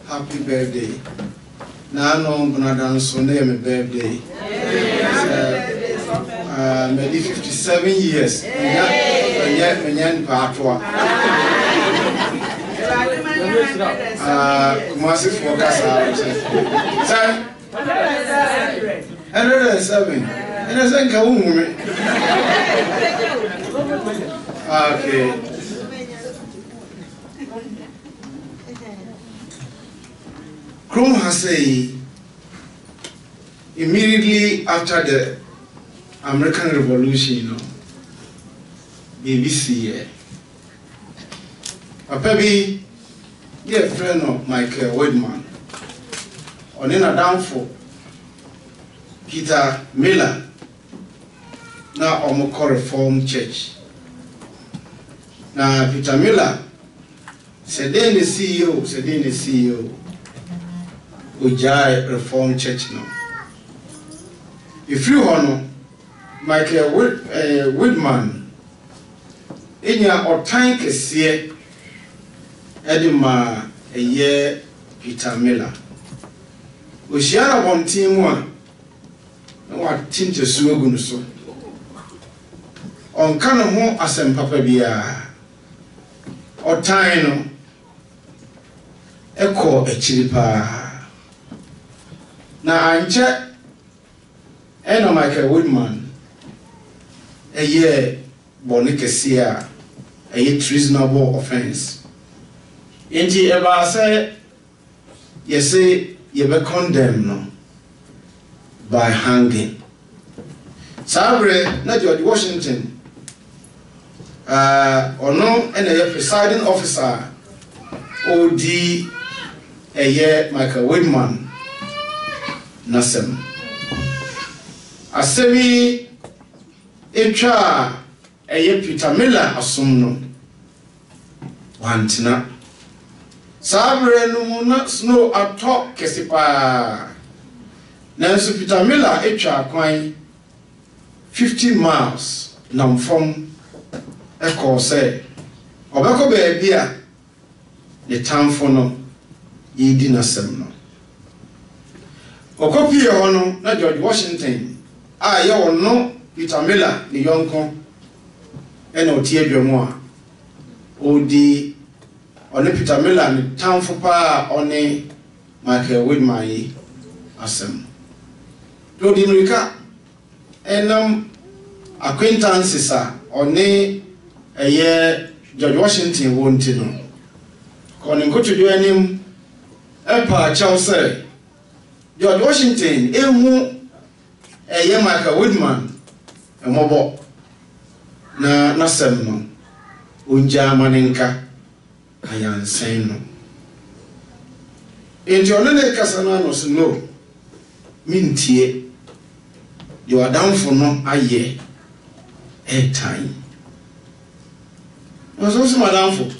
Happy birthday. Now no gonna Sunday my birthday. Maybe 57 years. Yet Patwa. Kumasi focus out. 107. And I think okay. Chrome has said immediately after the American Revolution, BBC, a baby, dear friend of Michael Whitman, on in a downfall, Peter Miller, now Omoko Reformed Church. Now, Peter Miller said, then the CEO. Ujai Reformed Church now. If you honor Michael Whitman, in your time kesiye, Edima a year Peter Miller. Ushiana one team one, what tinge suegunuso. On Canamo asem papa bia, or time echo a chilipa. Now I'm check and Michael Whitman a year Bonikesia a year treasonable offense. Inti ever say you be condemned no, by hanging. Sabre na George Washington or no and a presiding officer OD a year Michael Whitman. Nasem Asemi Echa Eye Peter Miller Asumno Wantina Sabre no snow atop Kesipa Nancy Peter Miller Echa Quine 50 miles Nam from Echo say Obeko Bebia the town for no ye dinner sem. Okopi ono na George Washington ye ono Peter Miller ni yonko ena otie dwemu a odi one Peter Miller ni tamfo pa one Michael Whitman yi asem do di nrika enam acquaintances a one George Washington wonti no kono nkotudu anim epa Chelsea George Washington, Michael Whitman, a mobo na semno, unja maninka, ayan seno. In Jonene Casananos, no, mintie, you are down for no aye, a time. Was also my downfall.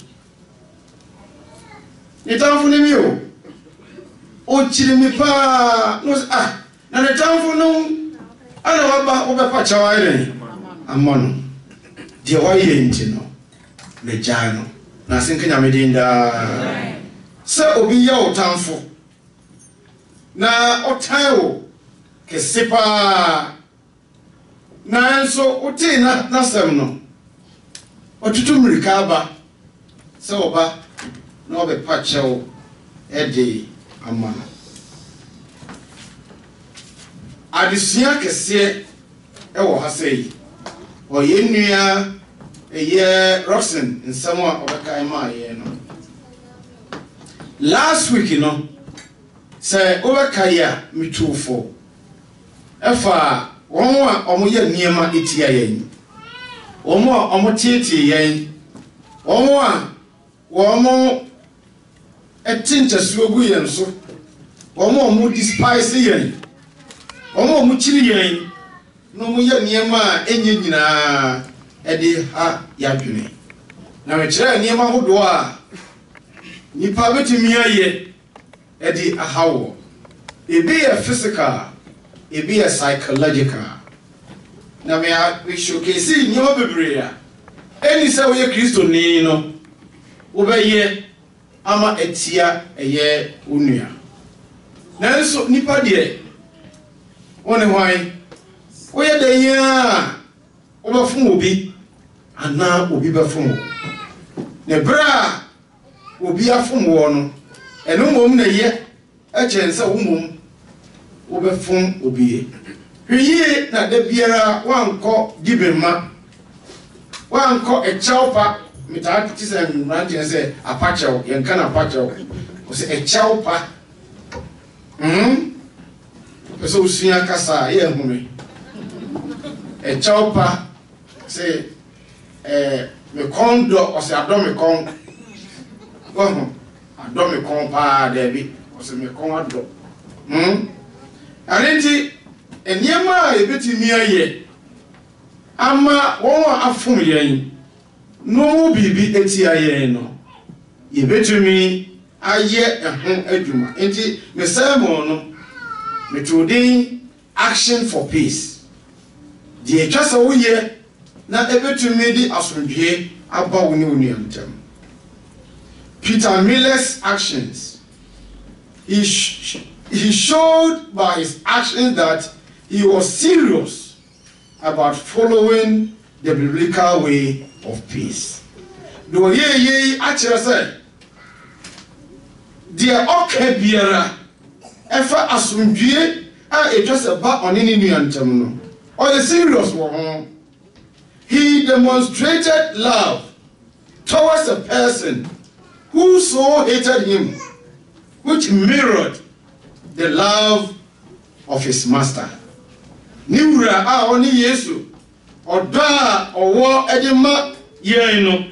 It's down for you. O chilimi pa no na the town for no ana waba obepa chawaire amono de wa ye ntino me jano na senka nyame din da se obi ya otamfo na otayo kesipa na enso oti na sem no otutu mrika aba se oba na obe pachew ede amana adisia kese ewo ha sei oye nua eye Roxen nsemo a obeka ma ye no last week no say obeka ya mitufo efa won a omoye niema etia yen won a omotietie yen won a won etintesuogu yen so won a omo despise yen won a omo chiri yen no mo ye niema enye nyina edi ha yadwene na me kire niema hodo a nipa betimi aye edi ahawo ebi a physical ebi a psychological na me showcase niema bebre a eni se wo ye Kristo ni no wo be ye ama etia eye onua na nso nipa de woni hwan wo ye de ya wo ba fun obi ana obi ba fun ne bra obi afun wo no eno mom na ye e chensa wo mom wo ba fun obi hwiye na da biara wanko gibema wanko e chawpa mita tise mranti se apachew yenka na apachew o se e chawpa peso usunya kasa ye hume e chawpa se me kondo o se adome kon adome kon pa debi o se me kon ado arenti eniema ebetimi aye ama won afum yen no bibi eti aye no yebetumi aye ehun adwuma enti me sermon no me tudin action for peace die twasa wo ye na ebetumi di asomdwe aba wo ni onu antam. Peter Miller's actions, he showed by his actions that he was serious about following the biblical way of peace. Do ye actually say dear okay biara efa asomdwe a etwase ba onini nuantam no or a serious one. He demonstrated love towards a person who so hated him, which mirrored the love of his master. Niwura a oni Yesu oda owo edema ye no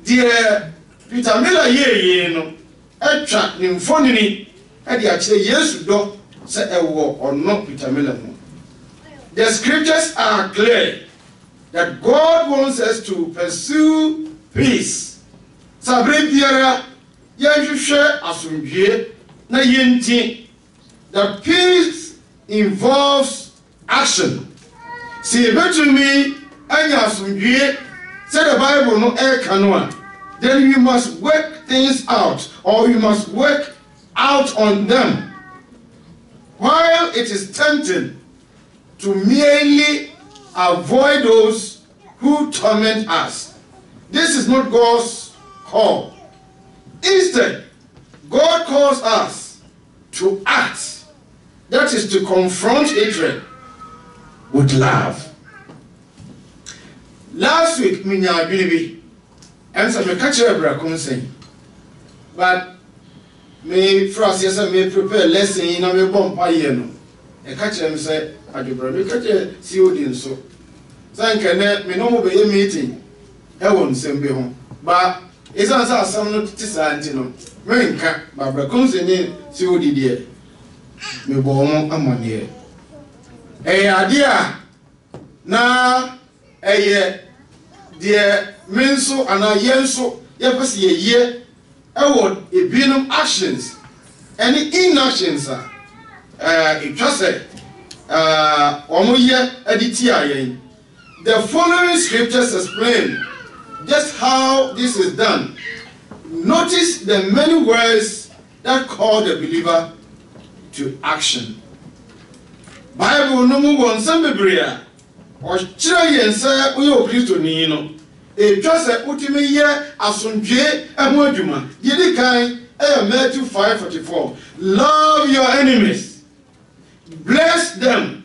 de Peter Miller ye no etwa ni mfonini e de akire Yesu do se ewo ono Peter Miller no. The scriptures are clear that God wants us to pursue peace. Sabre biara yehwehwe asomdwe na yenti. That peace involves action. See eventually anya asomdwe say the Bible no e then we must work things out, or we must work out on them. While it is tempting to merely avoid those who torment us, this is not God's call. Instead, God calls us to act. That is to confront hatred with love. Last week, minya binibi, and some catch every saying, but me frost yes, I may prepare lesson in a me bomb payeno. A catcher him say, I do brother, catch a COD so. Thank you, me no be a meeting. I won't send me home. But it's answer some not to Santino. Menka, Barbara comes in COD dear. Me bomb among here. A idea na a dear menso and a yenso, yes, ye year. I want a binum actions. Any inactions, it just said, Omoye editia. The following scriptures explain just how this is done. Notice the many words that call the believer to action. Bible no mu won some bebrea o kire yen say uyo Kristo ni no e twa se utimi ye asondwe eho adwuma yedi kan Matthew 5:44. Love your enemies, bless them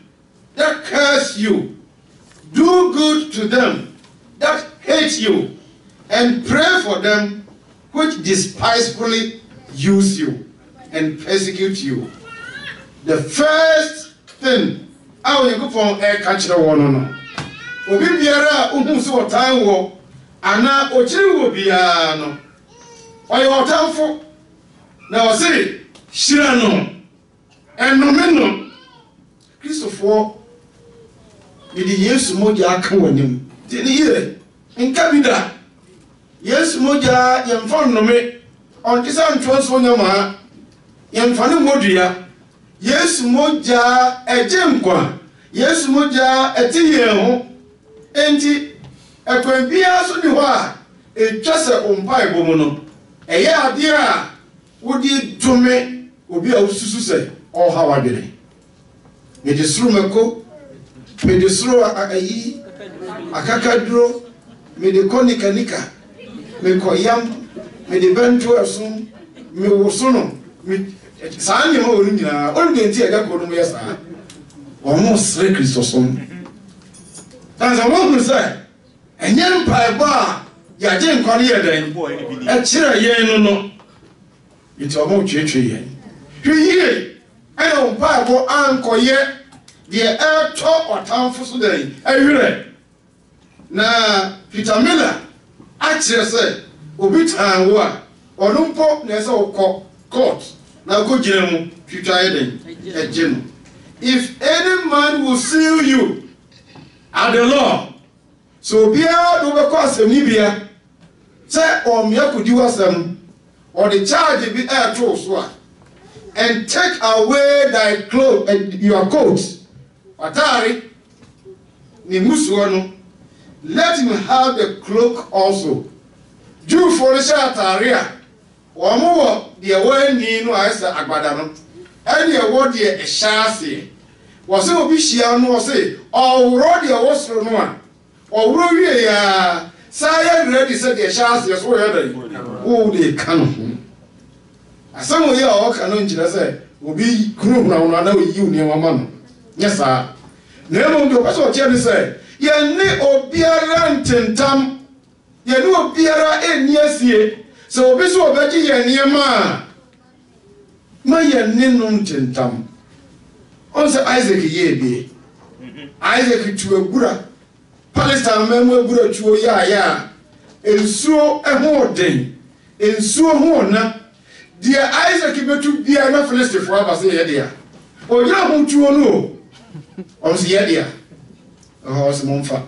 that curse you, do good to them that hate you, and pray for them which despisefully use you and persecute you. The first thing I will go for a catch the one no. Obi biara ohun so otan wo ana ochiri wo bia no. Oyo otanfo na o se shira no. Enome no. Christopher Didi Yesu moja aka wanim. Didi yire nka bida. Yesu moja yemfa nnome. Ontisa ntwonso nyama. Yemfa ne modua. Yesu moja eje nkwa. Yesu moja etiye ho. Enti ekwan bia so ni ho a etwa se ompa ebomu no. Eye ade a wodi dome obi a ususu se o ha wadere. Me de suru meko, me de suru ayi akakadro, me de konika nika, me ko yam, me de bento asum, me wosono, me saa nyema wonu nyina, onu de nti ega ko no me saa. Omo sre Kristo som. Tanza mo say, enye mpa eba ya je nkwari ye den. E kire ye no no. Iti omo twetwe ye. Hwiye ana mpa ebo ankoye de eto otamfo so den. Ehwere. Na Peter Miller a kire se obi tan wo a onumpo na se okọ court na go gire mu twitwa ye den. Eje no. If any man will sue you at the law, so bia do be cause ni bia say me akudi wasam or the charge be air to so and take away thy clothes and your coat atari ni musuo no, let him have the cloak also. Do for the atari a wo de wani no aisa agbada no and ye wo de e shaase was obi hia no say owro de wosoro no a owro wie ya say ready say de shaase so ya dan o de kan asamo ye o kan no njira say obi kunu na na yi uni mama no nyesa na mo do paso che ni say ye ne obiara ntentam ye ne obiara eni asie so obi so obaji ye niema ma ye ne no ntentam on say Isaac ye bi Isaac tu agura Palestine memu agura tuo ya ensuo eho den ensuo ho na dia Isaac betu bia na Philistine fo aba say ye dia o yira ho tuo no on say ye dia o se monfa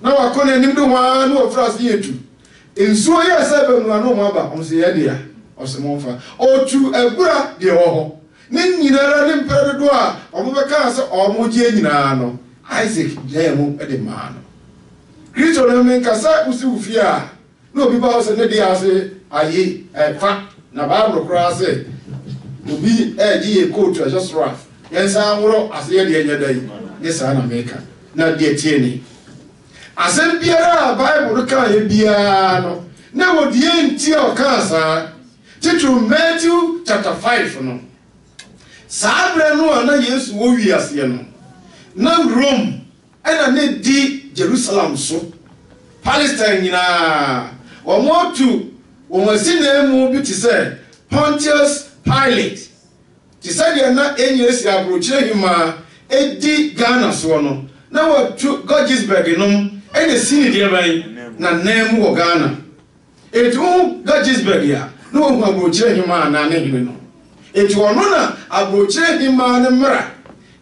na wa kone nim do wa no ofra say yetu ensuo ye say be no no mo aba on say ye dia o se monfa o tu agura de wo ho ni nyinara ni mpere do a omo be kan se omo je nyina no Isaac je mu e de ma no Kristo na men kasa usi ufia no obi ba se ne dia se ayi fa na Bible kra se obi ji e coat a just rough yensa nworo ase ye de nyadai ni sa na meka na de tie ni asem biara Bible ka ye bia no na wo die nti o kan sa titu Matthew chapter 5 no Sabre no na Yesu wo wi ase no na Rome ena ne di Jerusalem so Palestine nyina wo motu wo masina mu bi ti say Pontius Pilate ti say de na enyesi abrochire hima edi Ghana so no na wo tu Gettysburg no ene sini de ban na nemu wo Ghana etu Gettysburg ya no wo abrochire hima na ne hime no etu ono na abrochire hima ne mra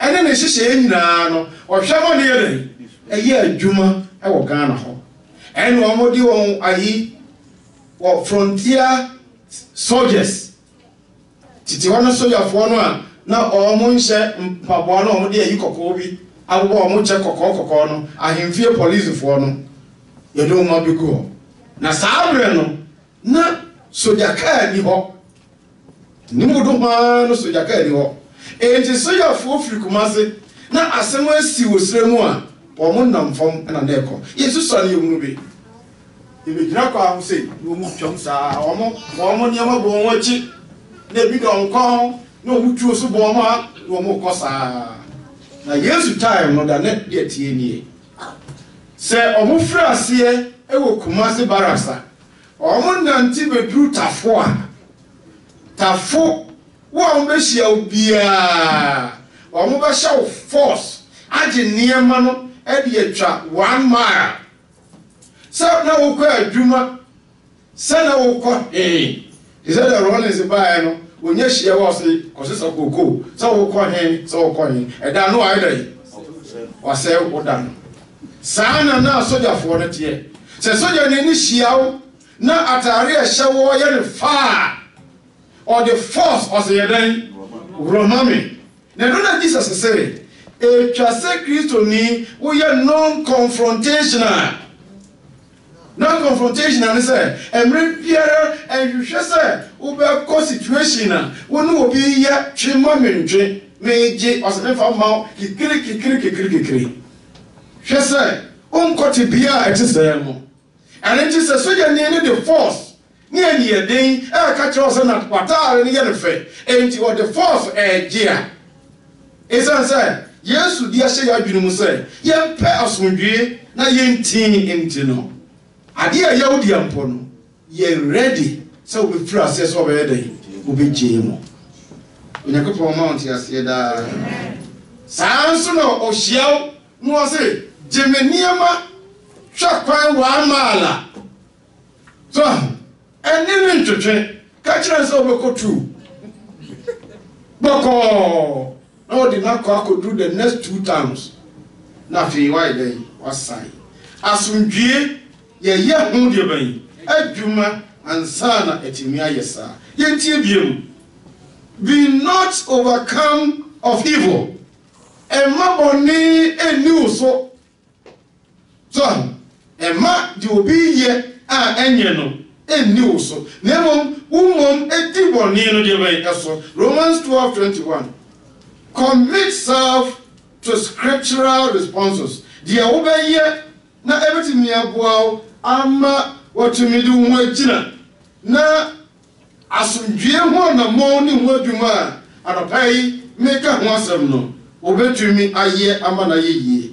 ene ne hihye nyina no ohwe mo ne yere eye adwuma e wo Ghana ho ene omodi won ayi wo frontier soldiers titi wana soldier fo no a na omo nhye mpabo na omo de ayi kokko bi abo mo che kokoko no ahemfie police for no ye do ma bi go na saabre no na soja kaa ni ho ni mo do ma no soja kaa ni ho enti soja fo firi Kumase na asem asi wosremu a omo nam fam na na eko yesu so na yemu bi ibe gina kwa ho sei no mu twam saa omo niam bo won achi na bi don kon na omu tuo so bo ma no mo ko saa na yesu time no da na de tie nie se omo fra ase e wo Kumase barasa omo nanti be dru tafo a tafo wo be hia obia omo be hia force age niema no e de atwa 1 mile so na wo ko adwuma se na wo ko is that the Rollins by no when you share was cause of cocoa so wo ko so wo ko e da no ai dai wa se wo dan sana na soja fo no tie se soja ni hia wo na atare a hyewo ye ne fa or the force of the then Romami na do na Jesus say e twase Kristo ni wo ye non-confrontational non-confrontational say emre biara enhwehwe say wo be ko situation na wo no obi ye twema mentwe meje osefa ma kikiri hwe say onkote bia etise mo and it is a soja ni the force ni eni den e ka kire o na kwatare ni ye ne fe enti o the force gia esan say Yesu di ahye ya dwunu mu say ye mpe asomdwe na ye ntin enti no ade a yahudi ampo no ye ready so we free access over there we be jemo onyakopo mount ase da sanso no ohyiaw no o say jemeniama twakwan wa mala so eni ntwetwe ka kire so obekotu boko no did not do the next 2 times na fi why then wasai asundwie ye hu de ban adwuma ansana etimi ayesa yentie biem be not overcome of evil emaboni eni so ema di obi ye a enye no eni so nemom umom ediboni no de ban eso Romans 12:21 commit self to scriptural responses dia obeye na everything me aboa ama watumi du ho agina na asundwie ho na mo ni ho adwuma anopai meka ho asem no obetumi aye ama na yeye.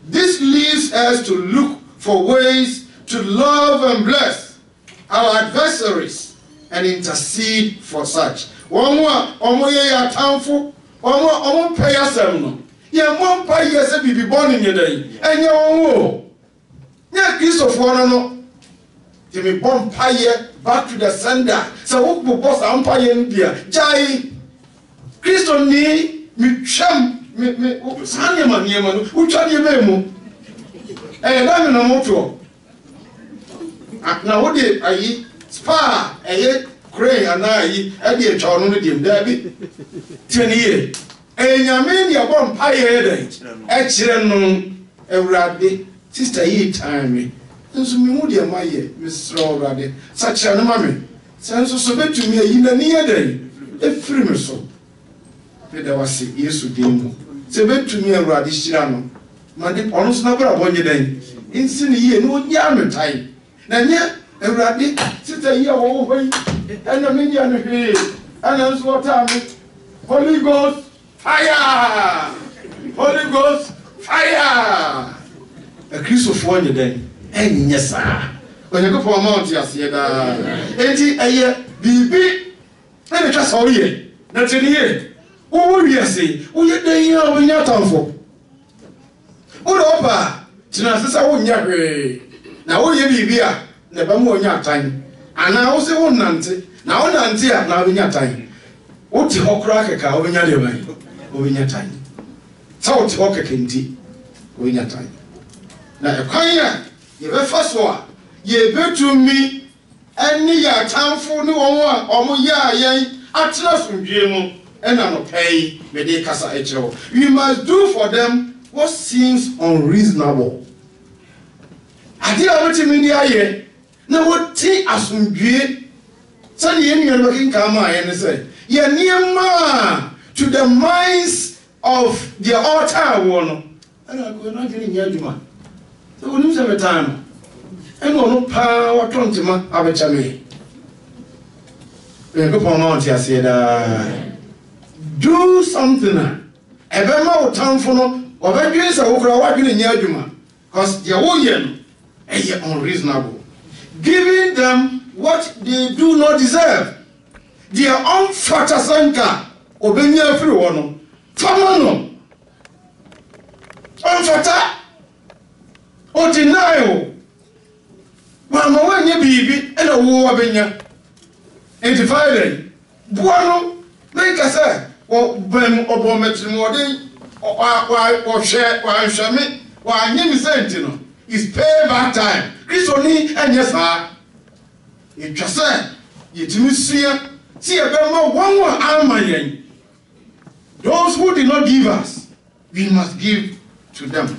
This leads us to look for ways to love and bless our adversaries and intercede for such. Omo ye ya tamfo omo pay asem no ye mo mpa ye se bibi boni nye dai enye won nya Christopher no timi bom paye back to the sender so wo boss ampaye ndia jai Christo ni mi twam me sanye maniema no utwa de be mu na me no moto na wo de ayi spa crane anayi e de etwa no dem da bi tieni ye enyame ni abom paye den e kire no ewrade sister yi time nso mi hu de maye misra ewrade sa kire no mame senso so betumi ayi na ni yeden e firi me so pe da wase Yesu demu se betumi ewrade hira no mande ono so na bra bonye den insi ni ye no nya metai na nye ewrade sister yi wo ho yi ena me nya no hwe ana nso wata me Holy Ghost fire! Holy Ghost fire! A Christopher on your day. And yes, sir. When you go for a mount, yes, yeah. Eti aye bibi. Let me just all ye. That's in here. Who we say? Who you day here when you're town for? Who opa? Tina sister won ya hwe. Na wo ye bibia. Na ba mu onya atan. Ana wo se won nante. Na won nante a na onya atan. Wo ti hokra keka onya de ban. Onya tan. Sao ti hokeke ndi. Onya tan. Na ekwan ya ye be fa so a ye betumi eni ya tanfo ne won a omo ya yen atena sundue mu ena no pay me de kasa ekiro. We must do for them what seems unreasonable. Adi awati media ye na woti asumdue sani ye nua looking kama ye say ye niema to the minds of the altar wono ana ko na gini nya adwuma so wonim se metan eno no pa watontima abecha me e go pon ti ase da do something ebema wotamfo no obedwe se wo kra wadwene nya adwuma cause they wo ye no unreasonable, giving them what they do not deserve. Their own fatasanka obenya free one famano unfata o denial mama wanye bibi ena wo abenya divided buano make say o bem obometrimoden o share wa shame wa nyemi sentino is payback time. Christoni and yes, it just said, you see a bema one army. Those who did not give us, we must give to them.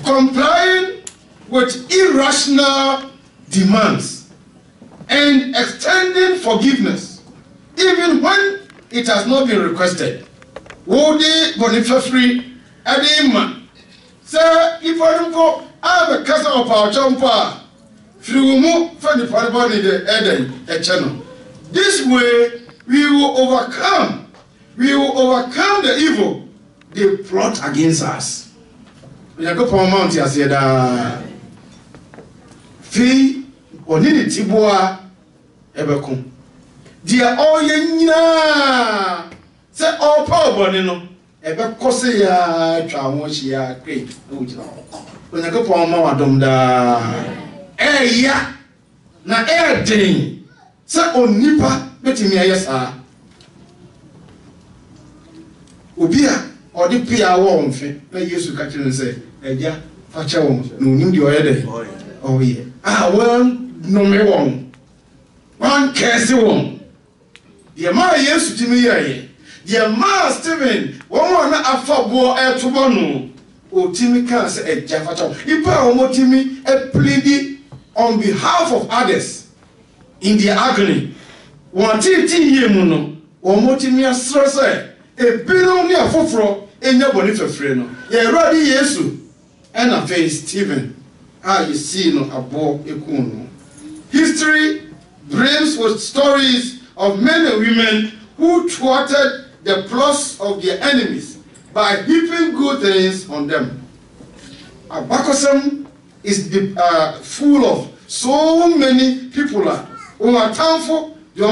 Complying with irrational demands and extending forgiveness, even when it has not been requested. Wodi Boniface Adema. Sir, if I don't go, I have a cousin of our jumper. Through more for the parabon in the Eden, a channel. This way, we will overcome. We will overcome the evil they plot against us. When I go for a mount, I said, Fee, or need it, Tiboa, Ebercom. Dear, all ye say all power, Bonino. Ebe kose ya twamochi ya great ojina when go for ma wadom da ya na den se onipa betimi ayesa obi a odi pia wo mfe na Yesu ka kire se eja fa che wo na onim di oyede oye won no me won wan kese won ye ma Yesu timi ye the man Stephen, one na afabo etubonu, o timi can say a jafata. Ipa omotimi a pleading on behalf of others in their agony. One titi yemuno, omotimi a stress a billion near fofro in your body for freno. Ye ready Yesu, and a face Stephen. You see no abo ekuno. History brims with stories of men and women who thwarted the plots of their enemies by heaping good things on them. Abakosem is full of so many people who are thankful. The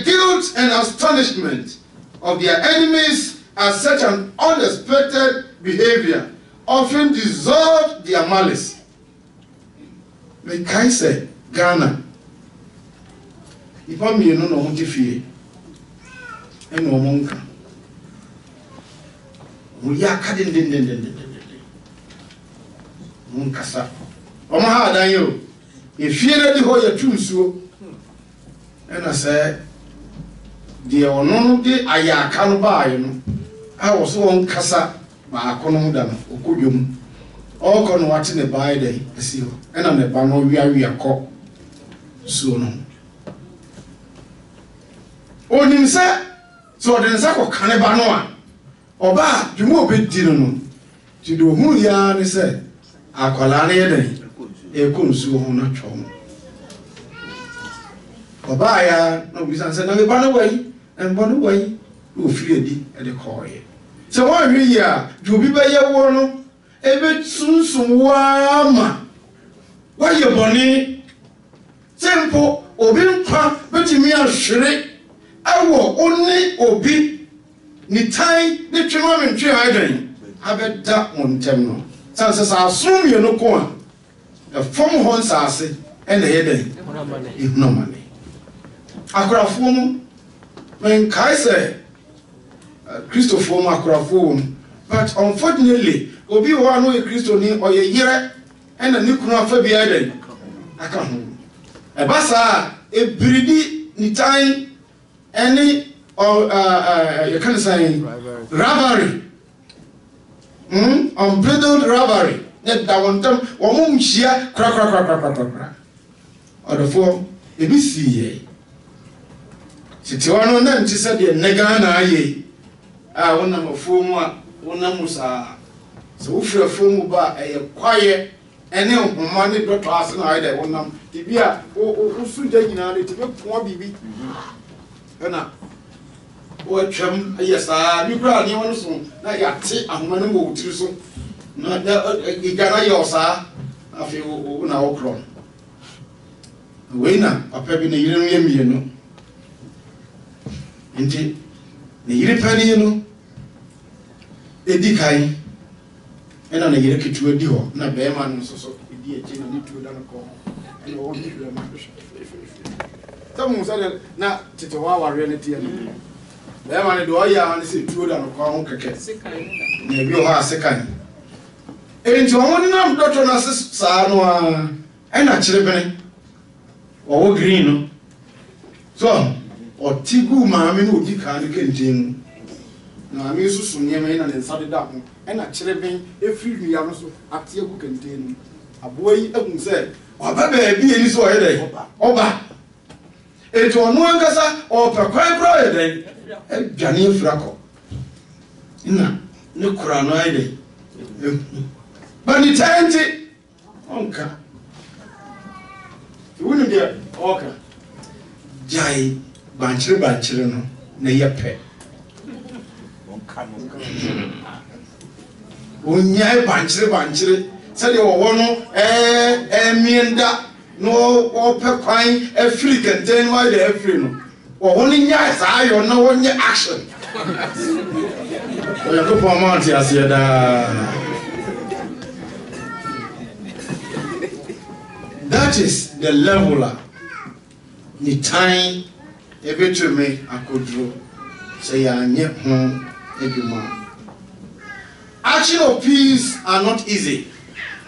guilt and astonishment of their enemies at such an unexpected behavior often dissolve their malice. Me kai say Ghana ipa mi no no ti fie eno mo nka mo ya ka den mo nkasa o ma ha dan yo e fie na di ho ya tunsuo ena say de ono no de aya aka no ba ayo no a wo so won kasa ba akono da no okodwom all can watch in the by day, see, and on the panel we are caught soon. Oh, himself, so then Sako Canabanoa, or ba, you move it, Dino, to do who yarn is said, Aqualania, a consu on a chom. Obaya, no, we said, no, run away, and run away, who feared at the coy. So why we are, do be by your one. Ebe sunsun wama wa ye boni tempo obi mpa betimi ahwere awo oni obi ni tai ni twema me ntwe hadan abeda ontem no sanse sa asum ye no ko a the form hon sase and the head no money akrafo mu when kai say Christopher akrafo but unfortunately obi wa no e Kristo ni oye yire ena ni kunu afa bia den aka ho e basa e biridi ni time any or you can say rivalry. Unbridled rivalry. That one time one share crack. Or the four ABC. Sitiwano na ntisa de negana aye. Wona mafomu a wona musa. So ufre fomu ba kwaye ene ohoma ne dotto ase na aye wonam. Tibia usu da nyina le tibe pon bibi. Ena watcham ayesa bi kura ni wonu so na yate ahoma ne mo wutiri so. Na igana yosa afi wo na okro. Wena papa bi na yire no yemie no. Nti ne yire pani no edi kai ena na yire ketu edi ho na be ma no so edi eje na nitu da no ko ena wo ni hwe ma tamu sa na tete wa ware ne tie no be ma ne do ya ne se tuo da no ko ho keke na bi ho asekan enti wo ni na dotto na sa no a ena kire bene wo green no so otigu maame no odi kan ne kentin na ame susu nyema ina ne nsade da ho ena kire ben efiri nua no so ate agu kentin aboyi ehun se oba ba bi eni so oyede oba eto onu ankasa opa kwan bro oyede adwane efrako ina ne kura no oyede bani tanti onka wunu dia oka jai banchire no na yepe onyai banchire sade wo no mienda no ope kwan afri kenten wa de afri no wo no nya sa ayo na wo nya action oya ko format ya se da. That is the leveler ni time ebetume akodro say ya nye ho eduma. Action of peace are not easy,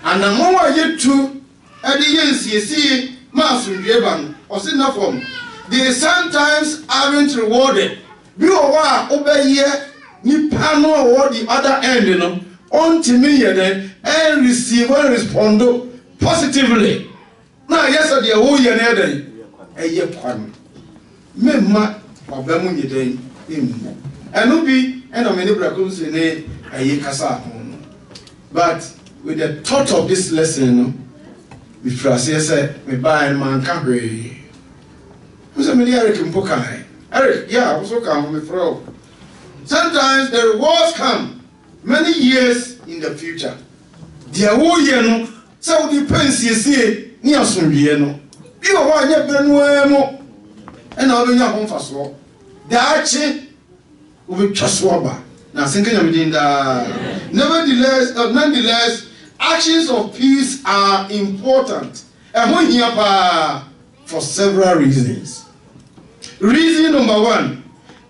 and the more you to at the NCC Masundwe ban or sit na form they sometimes aren't rewarded. Be owa obeye ni pano or the other end, you know, on to me then and receive and respond positively. Now yesterday who ye na dey eye kwan memma obamu nyeden emu eno bi eno me ne brako se ne eye kasa ho. But with the thought of this lesson, we frase say me buy man ka hwe. Who's a me Eric Mpokai? Eric, yeah, also come me fro. Sometimes the rewards come many years in the future. Dia wo ye no so the pensiesie ni asonwie no. Bi wo anya branu emu ena obenya ho mfaso. Daachi ubetwaso ba. Na senkenya midinda. Nonetheless, actions of peace are important. For several reasons. Reason number one,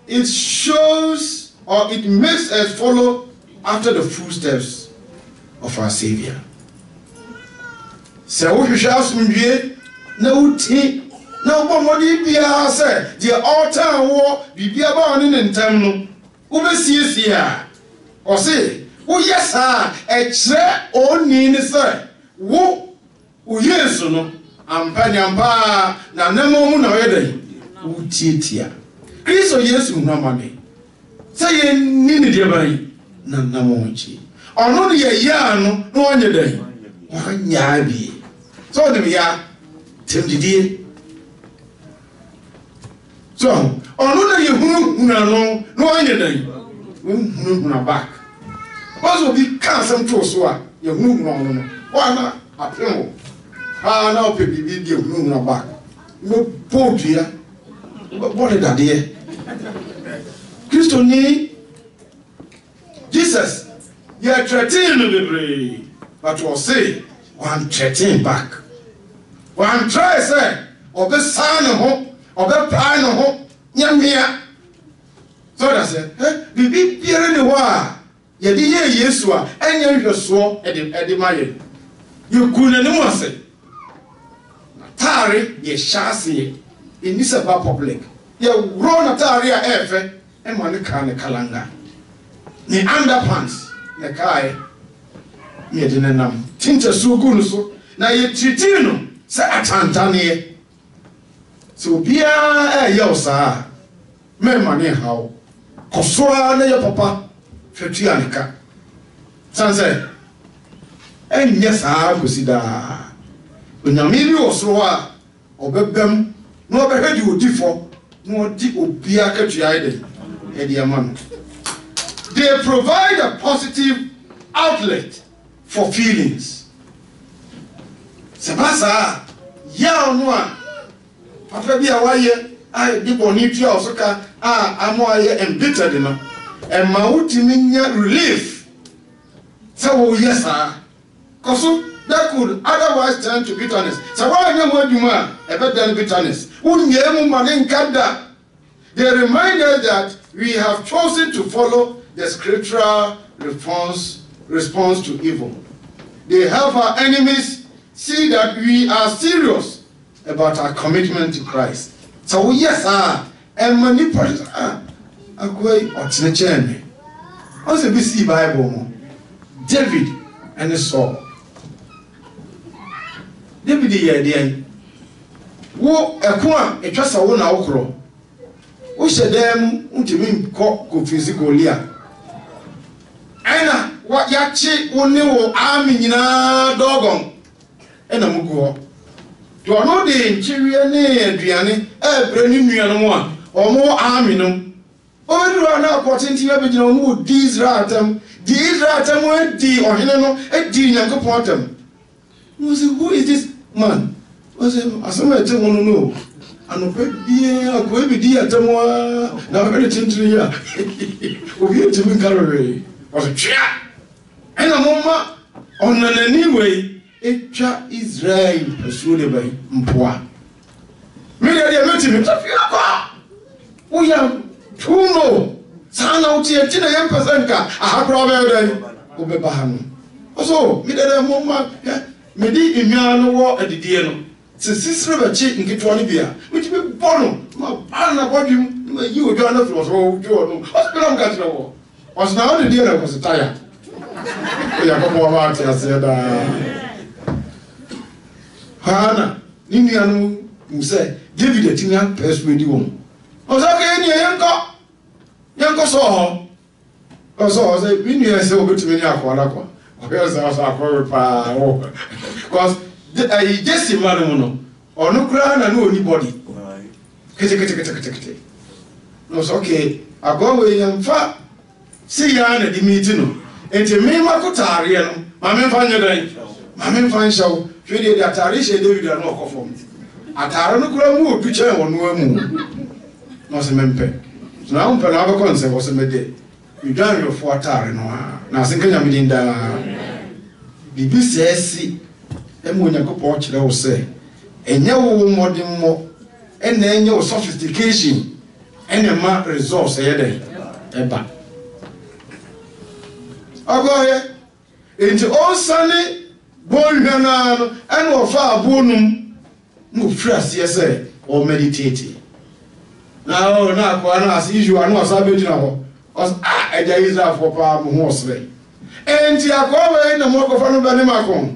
it shows or it makes us follow after the footsteps of our Savior. So we shall soon be no tea. Now, what would be our say? The altar war be about in time. Ube see here. Or say, oh yes, sir, a tre on in the sir. Wo, yes, no, Ampanyamba, na nemo na wede, utitia. Kristo Yesu na mane. Say, nini diabai, na namonchi. Ono ye ya no anye dai. Wanya bi. So dem ya temdidie. So, ono na ye hunu no anye dai. Hunu back. Also be cancel to so ye hunu no. Wana apemo. Na opebi bi die hunu back. No potu ya. What did that there? Christo ni Jesus. You are threatening the but will say, one threatening back. One try say, or be sign home, or be pine home, yamia. So that's it. The big peer in the war. Ye di ye Yesua, and you swore at the Mayan. You couldn't know say. Tari, ye shasi. in this about public. You run at area efe, and money can kalanga. Ni underpants, the kai, me didn't know. Tinta so good so. Now you tritino, say atantani. So be a yosa. Me money how. Koswa na your papa, Fetianica. Sanse, and yes, I go see that. When you maybe also or bebem, no better you differ, no deep or be a country idol, Eddie Amman. They provide a positive outlet for feelings. Sabasa, ya no, Papa be a wire, I did on it also, I'm wire embittered enough, and my ultimate relief. So, yes, sir. Because that could otherwise turn to bitterness. So, why am I doing better than bitterness? They remind us that we have chosen to follow the scriptural response to evil. They help our enemies see that we are serious about our commitment to Christ. So, yes, sir. And many persons are going to change. Also, we see Bible. David and Saul. David the wo ekwa etwasa wo na okro. Wo hyedem untimi ko physically. Ena wa yachi wo ne wo ami nyina dogon. Ena mugo. Do no de nchiwie ne aduane ebre ni nuano mo a omo ami no. Obedu na akwotenti we begina omo di Israel atam. The Israel atam di ohene no di Nyankopon atam. No say who is this man? Was it asoma ete wono no. Anope bie akoe bi di atam na very tintri ya. Obi etimi karore. Was twa. Ena momma onanani we etwa Israel pasuole bai mpoa. Me dey metimi tafia kwa. Oya tuno sana utie tina yempesanka ahakro obeden obeba hanu. Oso me dey momma me di inwa no wo adidie no. Sisire bachi nkitwa ni bia. Which be bono ma bana bodwim ma yi odwa na flo so odwo no. Hospital am gatra wo. Was na o di na ko tire. Oya ko mo ba ti ase da. Hana ni nua no mu say David etinya persuade won. Osaka ni yanko so ho. Oso say we nua say obetumi ni akwara kwa. Oya say oso akwara pa o. Because I just imagine no. Onu kura na no anybody. Kete. No so okay. Ago we yamfa si ya na di meeting no. Enti me makotare no. Ma me fa nyedan. Ma me fa nshaw. Hwe de atare she David na okofom. Atare no kura mu odu chen wono amu. No se mempe. So na umpe na abekon se wo se mede. You don your for atare no a. Na asenka nyamedin da. Bibi sesi emu Nyankopon kire wo se enye wo modern mo ena enye wo sophistication ena ma resource yede eba agoye enti onsane bonhwana no ena ofa abonum mu frase se o meditate na o na akwa na as usual na osabe jina ho os eja Israel for pa mo ho osre enti akowe na mo ko fa no bane makon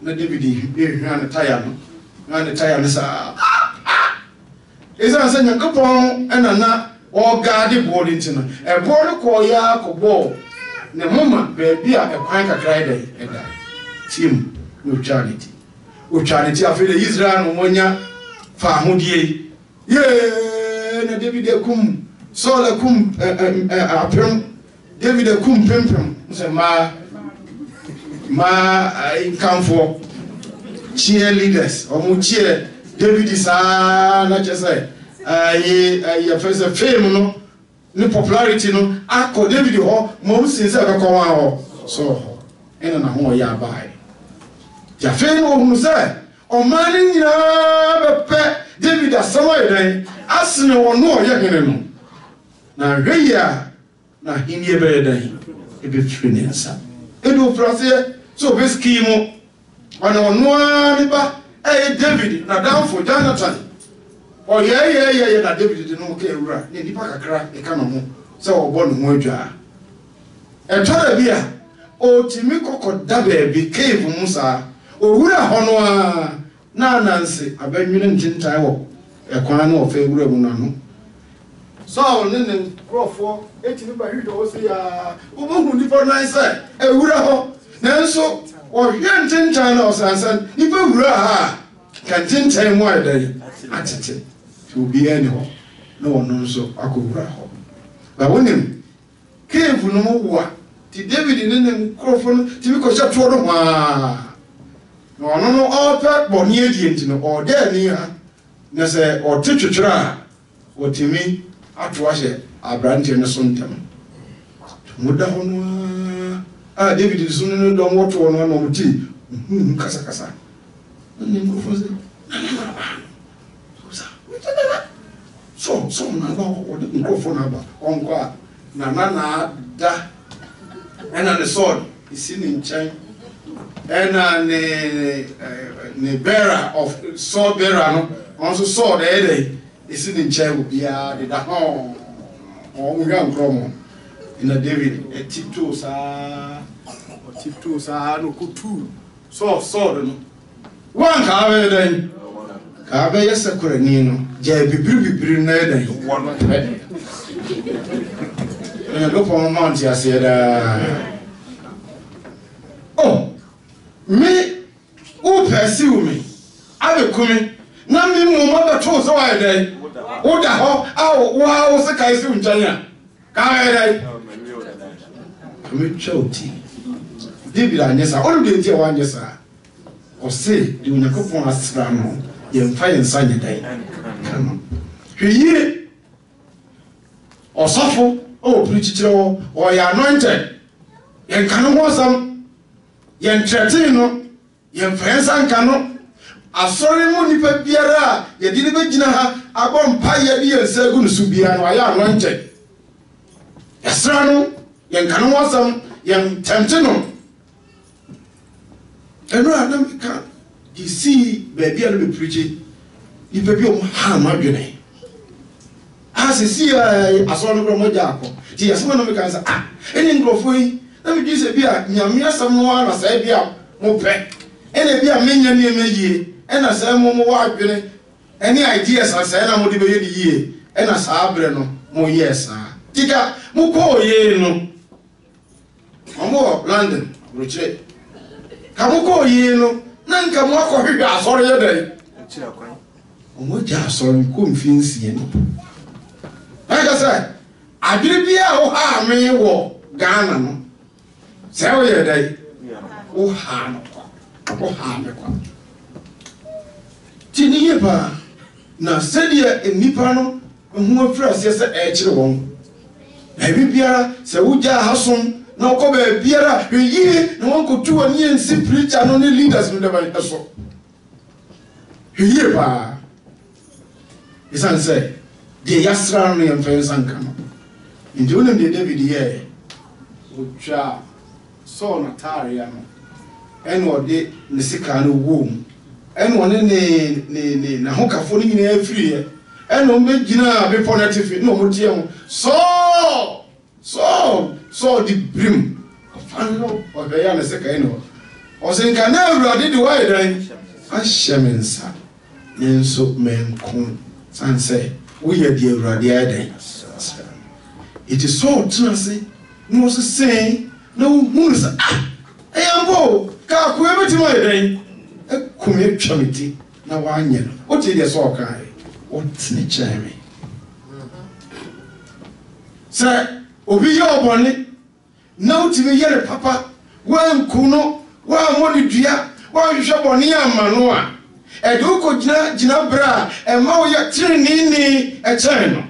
na David ehwan tire no na ne tire ne sa eza se Nyankopon ena na o gade board ntino e board ko ya ko bo ne mama be bia e kwan kakra ide eda team no charity afele Israel no monya fa hodie ye na David ekum Saul ekum apem David ekum pempem se ma inkamfo cheerleaders omo cheer David sa na chese ya first fame no ni popularity no akọ David ho mo sinse be ko wa ho so ena na ho ya bai ja fe no hu se o mani nyina be pe David asama eden asne wono o ye hene no na hweya na hinie be eden e be frinensa edo frase so be scheme ona onwa ni ba David na down for Jonathan Oh, yeah, that David didn't know Kera, Nidi Pakakra, a canon, so born Moja. A Tarabia, oh, Timiko could dabe be cave Musa, or Hura Honwa, na Nancy, a Benjamin Gentile, a Quano of a Rebunano. So, Linen Crawford, 18 by Hito, who for nice, a Hura, Nanso, or young Gentile or Sansan, if a Hura can Gentile more day at it. To be anyhow, no one knows so I could run. But when him came from no war, the David in them Crawford, Timiko shut for them. No, all that, but near the internet or there near, Nasa or teacher, or Timmy, at wash it, a branch in the suntam. Muda, David is soon don't want to one more tea. Casa. And then go for it. So na go the microphone aba onko na da and the sword is in chain and the bearer of sword bearer no also sword is in chain bia the da we am from in a David a tiptoe sa no kutu sword no one ka be then Abe yesakura nino je bibiri na eden go for mount ya da oh me o pursue me abe kumi na me mo ma beto so wa eden o da ho wa o se kai si unjanya ka eden me choti David anyesa o de ntia wa anyesa o se di unyakopon asra no Yemfa yensanye dai kama hwiye osofo o preachire o ya anointed yen kanu hosam yen threaten no yen fansa nkano asori mu nipa biara ye di ne begina ha agbo mpa ye bi yensa gu no su bia no ya anointed yesra no yen kanu hosam yen tempted no eno adamika you see, baby, I'll be preaching. You baby, I'm not as you see, I saw no more jaco. See, as one of the guys, any go for you. Let me just say, Yamia, someone, I say, more pet. And be a minion near me, and I say, more wife, any ideas, I say, I'm going to be a year, and I saw Breno, more yes, sir. Tika, Muko, ye, no. More London, Richard. Kamuko, ye, no. Nanka mwako hivi asori yede omoja asori ko mfinsi eni aka say adiri bia o ha me wo Ghana no se o yede o ha no o ha me kwa tini yeba na sedia enipa no hu afira se e kire won na bibia se wuja hasom na ko be biara yi na won ko tuwa ni ensi preacher no ni leaders no da ba so yi ba isan say de yasra no yem fensan kan ndi wonem de David ye otwa so na taria no en ode ne sika no wom en one ne na hokafo ni nyina afiri ye en o megina be positive no mo tie mo so the brim fano obeya na seka eno o se nka na awurade de why dan ahyemensa yenso menko san say we ye de awurade adan it is so true no so say no mu say ayambo ka ko ebeti mo adan ekumi twamiti na wanye no o te de so kai o tini cheme say obi yo boni na utimi yere papa wa nkuno wa moni dua wa hwehwe boni amano a edu ko gina bra e ma wo ya trini ni e chen no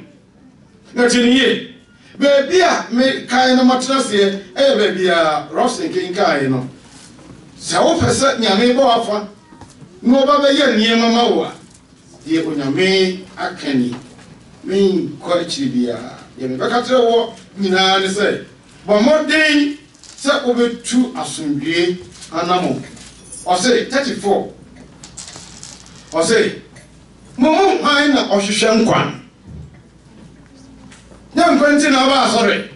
na tini ye baby a me kai na matrase e baby a rosin kin kai no se wo pese nyame bo afa no ba be ye niema ma wo a ye onyame akani me ko achiri bia ye me baka tere wo nyina ne se bo modern se obetu asomdwe anamo o se 34 o se Momo hwan na ohwehwe nkwa. Nya nkwanti na ba asore.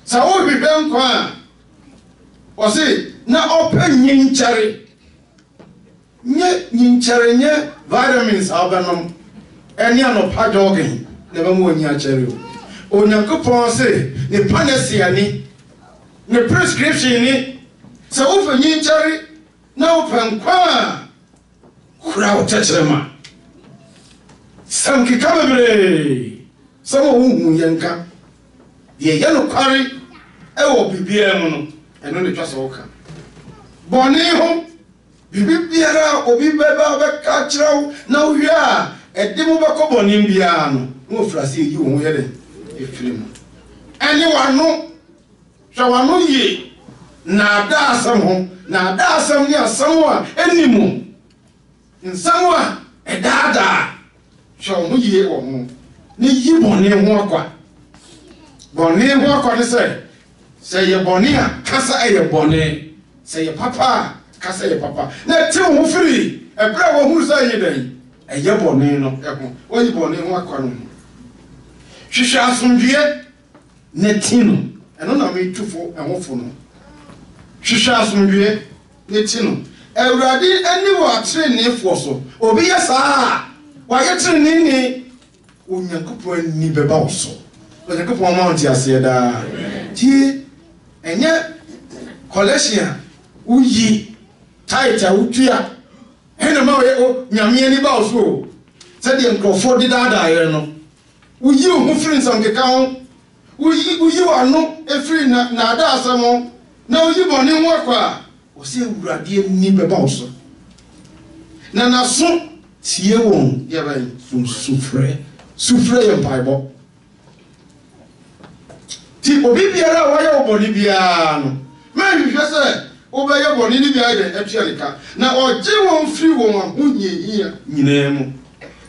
Sa wo hwehwe nkwa. O se na opa nyinkyare. Nyinkyare nye vitamins abanom. Eni anopa jogging. Ne ba mo nyinkyare o. Onyankopon se ne panacea ni. Ne prescription ni. Sa wo fa nyinkyare na opa nkwa. Kura o tetrema. Sanki kabebre. Samo hu yanka. Ye yano kware e wo bibia mu no. Eno ne twase wo ka. Boni ho bibiara obi beba be ka kirew na wo hwe a ede mu beko boni bia no. Wo frase yi wo ye de efiri mu. Eni wano hwa wano ye na da asam ho na da asam ni asam a enimu. Nsam a edada hwa wo ye wo ho. Ni yi boni ho akwa. Boni ho akwa ne say ye boni a kasa ye boni. Say ye papa kasa ye papa. Na ti wo firi e bra wo hu say ye dan. E ye boni no e ho. Wo yi boni ho akwa no. Hwehwe asomdue ne ti no. Eno na me twufo e ho fo no. Hwehwe asomdue ne ti no. Ewurade ani wo atere ne fo so. Obi ye saa wa ye tere ne ni Onyankopon ni beba wo so. Onyankopon ma onti ase da. Ti enye collection uyi title utua. Ena ma we o nyame ni ba wo so. Se de nkrofo de dada ye no. Uyi ho firi nsonke ho. Uyi wano efiri na ada asamo. Na uyi boni ho akwa. O se Ewurade ni beba wo so. Na naso tie won ye ba sufre. Sufre ye Bible. Ti obi biara wa ye oboni bia no. Me hwehwe se obeye boni ni bia de etualika. Na oje won firi won ahonyehia nyina mu.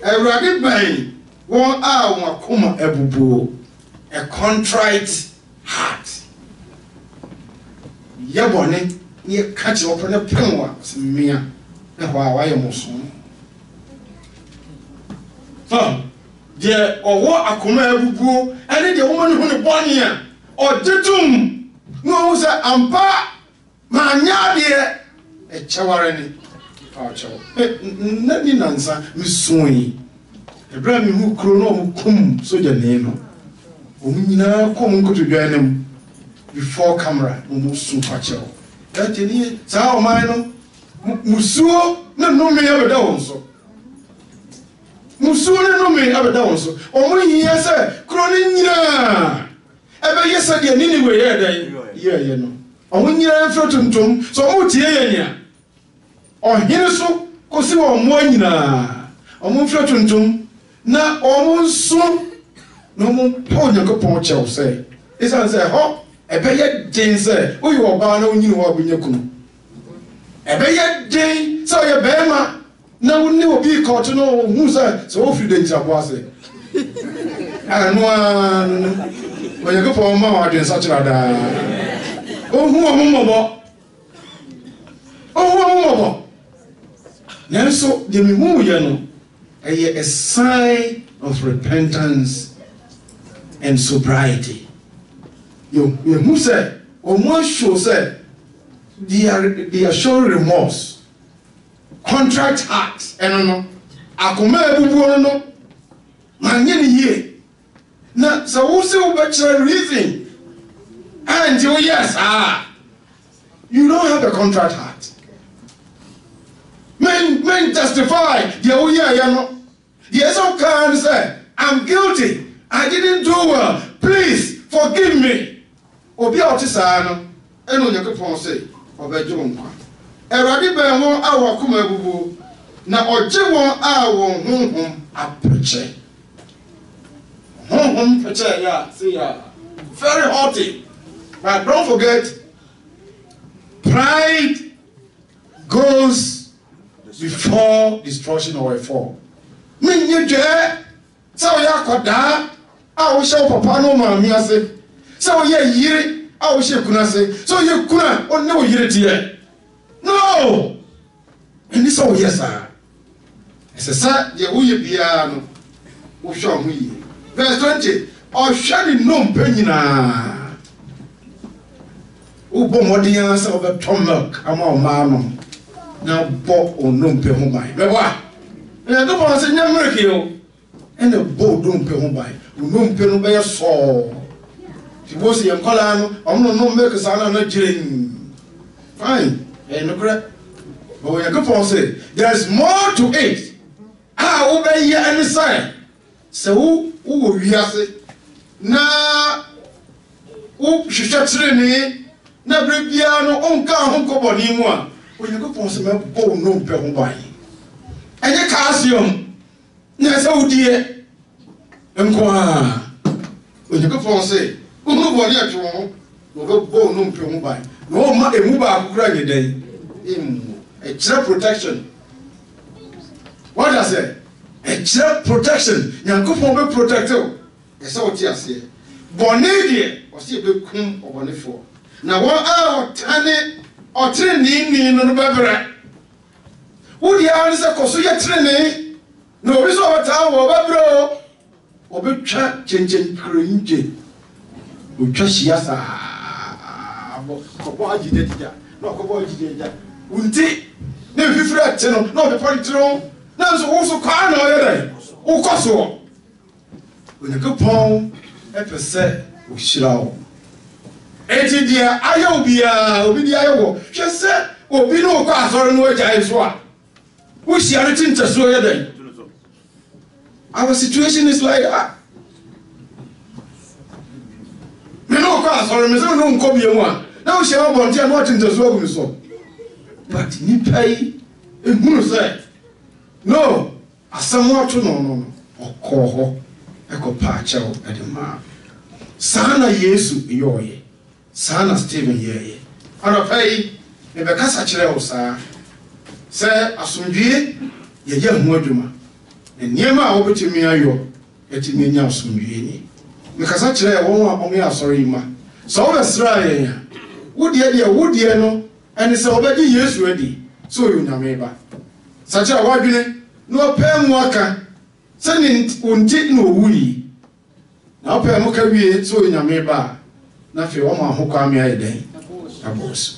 Ewurade ban won a won akoma ebubuo. A contrite heart. Ye boni ye catch up na penwa semia. Na wa ye moso. Je owo akoma abubuo ene de woman hu ne boni a odetum no se ampa ma nya de e chaware ni a chawo na ni nansa misui ebra mi hu kro no mu kum soja ne no o nyina kom nkoto dwanem before camera mu su pa chawo that ni sa o mai no musuo na no me abeda wonso Musule no me abeda wonso. Omo hiya se kro ni nyina. Ebe yesa de nini we ye dan. Ye no. Omo nyina mfro tuntum. So omo tie ye nya. Ohine so kosi wo omo nyina. Omo mfro tuntum na omo nso no mo po Nyankopon chew se. Isan se ho ebe ye den se oyi oba na onyini wo abunya kunu. Ebe ye den se oye bema na woni obi ka oto no hu so wo free danger bo ase anu oye go for ma wa den sa chira da ohu omomobo nanso de me hu ye no a sign of repentance and sobriety you hu say o mo show say they are showing remorse. Contract heart no akoma ebubuo no manye ne yie na so wo se wo bachelor reason and you yes you don't have a contract heart men justify the wo ya no the some can say I'm guilty I didn't do well please forgive me obi a otisa no eno Nyankopon say obeje wo nkwa Eradi ben won awo kuma bubu na oje won a won honhom apreche. Honhom preche ya see ya very haughty. But don't forget pride goes before destruction or a fall. Me nye so ya koda a wo she papa no ma mi ase. So ye yire a wo she kuna ase. So ye kuna on ne wo yire tie. No! And this all yes, sir. ɛsɛ sɛ deɛ woyɛ biara no wohwɛ ho yie. Verse 20 ɔhwɛ ne nnompe nyinaa. Wobɔ mmɔden sɛ wobɛtɔ milk ama ɔmaa no na bɔ nnompe ho ban. Bɛbɔ a Nyankopɔn sɛ nyɛ milk yi o ɛna bɔ nnompe ho ban. Nnompe no bɛyɛ sɔɔ. Nti wo sɛ yɛ nkɔlaa no ɔmo no milk saa na gyerɛn. Fine, ɛyɛ nokorɛ. But Nyankopɔn sɛ there is more to it. A wobɛyɛ ɛne sɛ wowɔ wiase na wohwehwɛ tenenee na bere biara no ɔnka ho nkɔbɔne mu a Onyankopɔn sɛ mɛbɔ wo nnompe ho ban. Ɛnyɛ calcium na sɛ wodie nko a Onyankopɔn sɛ wohu bɔne atwe wo ho na wɔbɛbɔ wo nnompe ho ban na ɔma ɛmu baako kora nyɛ dɛn ɛkyerɛ protection. What does it? Ɛkyerɛ protection. Nyankopɔn bɛ protect wo ɛsɛ wote aseɛ. Bɔne deɛ ɔsɛ yɛbɛkum ɔbɔnefoɔ na wɔn a ɔtenenee no bɛbrɛ. Wodi ara ne sɛ kɔ so yɛ tenenee na obi sɛ ɔbɛtaa wɔ ɔbɛbrɛ o ɔbɛtwa kyɛnkyɛnkurɛngye ɔtwa hyia saa kɔbɔ agyidagyigya na ɔkɔbɔ agyidagyigya wonti na mfifiri ate no na ɔbɛpɔre tiri ho na nso wo so kwaa na ɔyɛ dɛ wokɔ soɔ. Onyankopɔn ɛpɛ sɛ ɔhyira wo. Enti deɛ ayɛ wo biara obi de ayɛ wɔ hwɛ sɛ obi ne wokɔ asɔre no agyae so a wohyia no tentasuo yɛ dɛn. Our situation is like that. Me no wokɔ asɔre me sɛ no nkɔ bie mu a na wohyia wo bɔnte a na ɔtentasuo agu me so. But nipa yi ehunu sɛ no asɛm ato no ɔkɔɔ hɔ ɛkɔpa akyɛw ɛde maa. Saa na Yesu yɛɔyɛ. Saa na Stephen yɛɛyɛ. Anɔpa yi mebɛkasa kyerɛ wo saa sɛ asomdwie yɛyɛ ho adwuma na nneɛma a wobɛtumi ayɔ ɛtumi anya asomdwie ni. Mekasa kyerɛ wɔn a ɔmo yɛ asɔre yi ma sɛ wobɛsra yɛn a wodeɛ no ɛne sɛ wobɛgye Yesu adi sɛ ɔyɛ Onyame ba. Sakyerɛ wadwene na ɔpɛ mu aka sɛ ne onti na owuyi na ɔpɛ mu ka wie sɛ ɔyɛ Onyame ba na afei wɔn a ho kwame ayɛ dɛn abɔ so.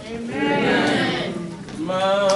Amen. Ma